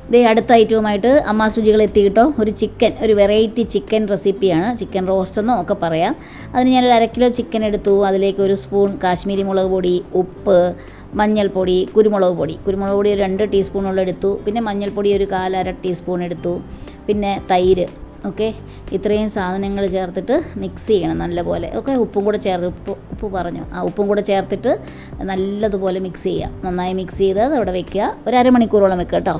ഇതേ അടുത്ത ഐറ്റവുമായിട്ട് അമ്മ രുചികൾ എത്തി കേട്ടോ. ഒരു വെറൈറ്റി ചിക്കൻ റെസിപ്പിയാണ്. ചിക്കൻ റോസ്റ്റ് എന്നോ ഒക്കെ പറയാം. അതിന് ഞാനൊരു 1/2 കിലോ ചിക്കൻ എടുത്തു. അതിലേക്ക് 1 സ്പൂൺ കാശ്മീരി മുളക് പൊടി, ഉപ്പ്, മഞ്ഞൾപ്പൊടി, കുരുമുളക് പൊടി ഒരു 2 ടീസ്പൂണോളം എടുത്തു. പിന്നെ മഞ്ഞൾപ്പൊടി ഒരു 1/4 ടീസ്പൂൺ എടുത്തു. പിന്നെ തൈര്. ഓക്കെ, ഇത്രയും സാധനങ്ങൾ ചേർത്തിട്ട് മിക്സ് ചെയ്യണം നല്ലപോലെ. ഓക്കെ, ഉപ്പും കൂടെ ചേർത്ത് ഉപ്പ് പറഞ്ഞു ഉപ്പും കൂടെ ചേർത്തിട്ട് നല്ലതുപോലെ മിക്സ് ചെയ്യുക. നന്നായി മിക്സ് ചെയ്ത് അത് അവിടെ വെക്കുക. ഒരു അരമണിക്കൂറോളം വെക്കുക കേട്ടോ.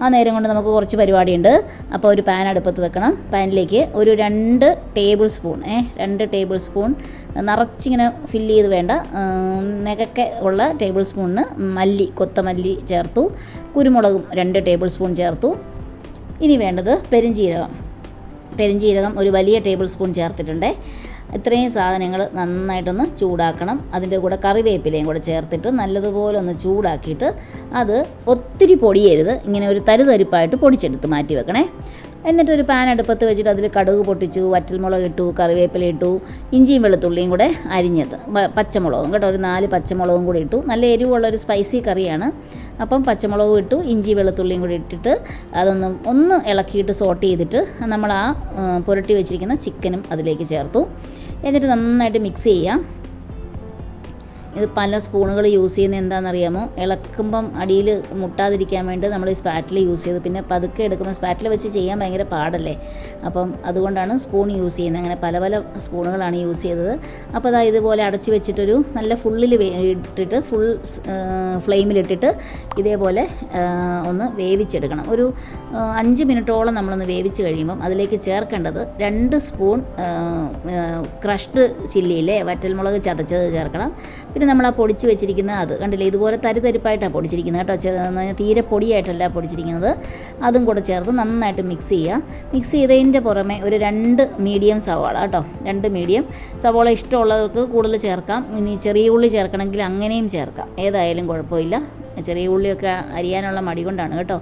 ആ നേരം കൊണ്ട് നമുക്ക് കുറച്ച് പരിപാടിയുണ്ട്. അപ്പോൾ ഒരു പാൻ അടുപ്പത്ത് വെക്കണം. പാനിലേക്ക് ഒരു 2 ടേബിൾ സ്പൂൺ നിറച്ചിങ്ങനെ ഫില്ല് ചെയ്ത് വേണ്ട, നെകക്കെ ഉള്ള ടേബിൾ സ്പൂണിന് കൊത്തമല്ലി ചേർത്തു. കുരുമുളകും 2 ടേബിൾ സ്പൂൺ ചേർത്തു. ഇനി വേണ്ടത് പെരിഞ്ജീരകം ഒരു വലിയ ടേബിൾ സ്പൂൺ ചേർത്തിട്ടുണ്ട്. ഇത്രയും സാധനങ്ങൾ നന്നായിട്ടൊന്ന് ചൂടാക്കണം. അതിൻ്റെ കൂടെ കറിവേപ്പിലയും കൂടെ ചേർത്തിട്ട് നല്ലതുപോലെ ഒന്ന് ചൂടാക്കിയിട്ട് അത് ഒത്തിരി പൊടിയരുത്, ഇങ്ങനെ ഒരു തരിതരിപ്പായിട്ട് പൊടിച്ചെടുത്ത് മാറ്റി വെക്കണേ. എന്നിട്ടൊരു പാൻ അടുപ്പത്ത് വെച്ചിട്ട് അതിൽ കടുക് പൊട്ടിച്ചു, വറ്റൽമുളക് ഇട്ടു, കറിവേപ്പില ഇട്ടു, ഇഞ്ചിയും വെളുത്തുള്ളിയും കൂടെ അരിഞ്ഞത്, പച്ചമുളകും കേട്ടോ, ഒരു 4 പച്ചമുളകും കൂടി ഇട്ടു. നല്ല എരിവുള്ളൊരു സ്പൈസി കറിയാണ്. അപ്പം പച്ചമുളകും ഇട്ടു, ഇഞ്ചി വെളുത്തുള്ളിയും കൂടി ഇട്ടിട്ട് ഒന്ന് ഇളക്കിയിട്ട് സോട്ട് ചെയ്തിട്ട് നമ്മൾ പുരട്ടി വെച്ചിരിക്കുന്ന ചിക്കനും അതിലേക്ക് ചേർത്തു. എന്നിട്ട് നന്നായിട്ട് മിക്സ് ചെയ്യാം. ഇത് പല സ്പൂണുകൾ യൂസ് ചെയ്യുന്നത് എന്താണെന്നറിയാമോ? ഇളക്കുമ്പം അടിയിൽ മുട്ടാതിരിക്കാൻ വേണ്ടി നമ്മൾ ഈ സ്പാറ്റിൽ യൂസ് ചെയ്തു. പിന്നെ പതുക്കെ എടുക്കുമ്പോൾ സ്പാറ്റിൽ വെച്ച് ചെയ്യാൻ ഭയങ്കര പാടല്ലേ. അപ്പം അതുകൊണ്ടാണ് സ്പൂൺ യൂസ് ചെയ്യുന്നത്. അങ്ങനെ പല സ്പൂണുകളാണ് യൂസ് ചെയ്തത്. അപ്പോൾ അതാ ഇതുപോലെ അടച്ച് വെച്ചിട്ടൊരു നല്ല ഫുൾ ഫ്ലെയിമിലിട്ടിട്ട് ഇതേപോലെ ഒന്ന് വേവിച്ചെടുക്കണം. ഒരു 5 മിനിറ്റോളം നമ്മളൊന്ന് വേവിച്ച് കഴിയുമ്പം അതിലേക്ക് ചേർക്കേണ്ടത് 2 സ്പൂൺ ക്രഷ്ഡ് ചില്ലിയിലെ വറ്റൽമുളക് ചതച്ചത് ചേർക്കണം. പിന്നെ നമ്മൾ പൊടിച്ച് വെച്ചിരിക്കുന്ന അത് കണ്ടില്ലേ, ഇതുപോലെ തരിതരിപ്പായിട്ടാണ് പൊടിച്ചിരിക്കുന്നത് കേട്ടോ. തീരെ പൊടിയായിട്ടല്ല പൊടിച്ചിരിക്കുന്നത്. അതും കൂടെ ചേർത്ത് നന്നായിട്ട് മിക്സ് ചെയ്യുക. മിക്സ് ചെയ്തതിൻ്റെ പുറമെ ഒരു 2 മീഡിയം സവാള കേട്ടോ, 2 മീഡിയം സവാള ഇഷ്ടമുള്ളവർക്ക് കൂടുതൽ ചേർക്കാം. ഇനി ചെറിയ ഉള്ളി ചേർക്കണമെങ്കിൽ അങ്ങനെയും ചേർക്കാം, ഏതായാലും കുഴപ്പമില്ല. ചെറിയ ഉള്ളിയൊക്കെ അരിയാനുള്ള മടി കൊണ്ടാണ് കേട്ടോ.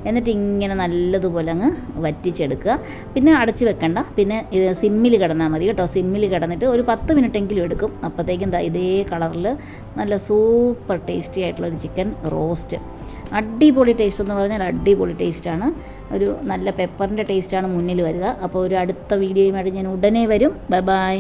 എന്നിട്ട് ഇങ്ങനെ നല്ലതുപോലെ അങ്ങ് വറ്റിച്ചെടുക്കുക. പിന്നെ അടച്ച് വെക്കണ്ട, പിന്നെ ഇത് സിമ്മിൽ കിടന്നാൽ മതി കേട്ടോ. സിമ്മിൽ കിടന്നിട്ട് ഒരു 10 മിനിറ്റെങ്കിലും എടുക്കും. അപ്പോഴത്തേക്കും ഇതേ കളറിൽ നല്ല സൂപ്പർ ടേസ്റ്റി ആയിട്ടുള്ളൊരു ചിക്കൻ റോസ്റ്റ്. അടിപൊളി ടേസ്റ്റ് എന്ന് പറഞ്ഞാൽ അടിപൊളി ടേസ്റ്റാണ്. ഒരു നല്ല പെപ്പറിൻ്റെ ടേസ്റ്റാണ് മുന്നിൽ വരിക. അപ്പോൾ ഒരു അടുത്ത വീഡിയോയുമായിട്ട് ഞാൻ ഉടനെ വരും. Bye bye.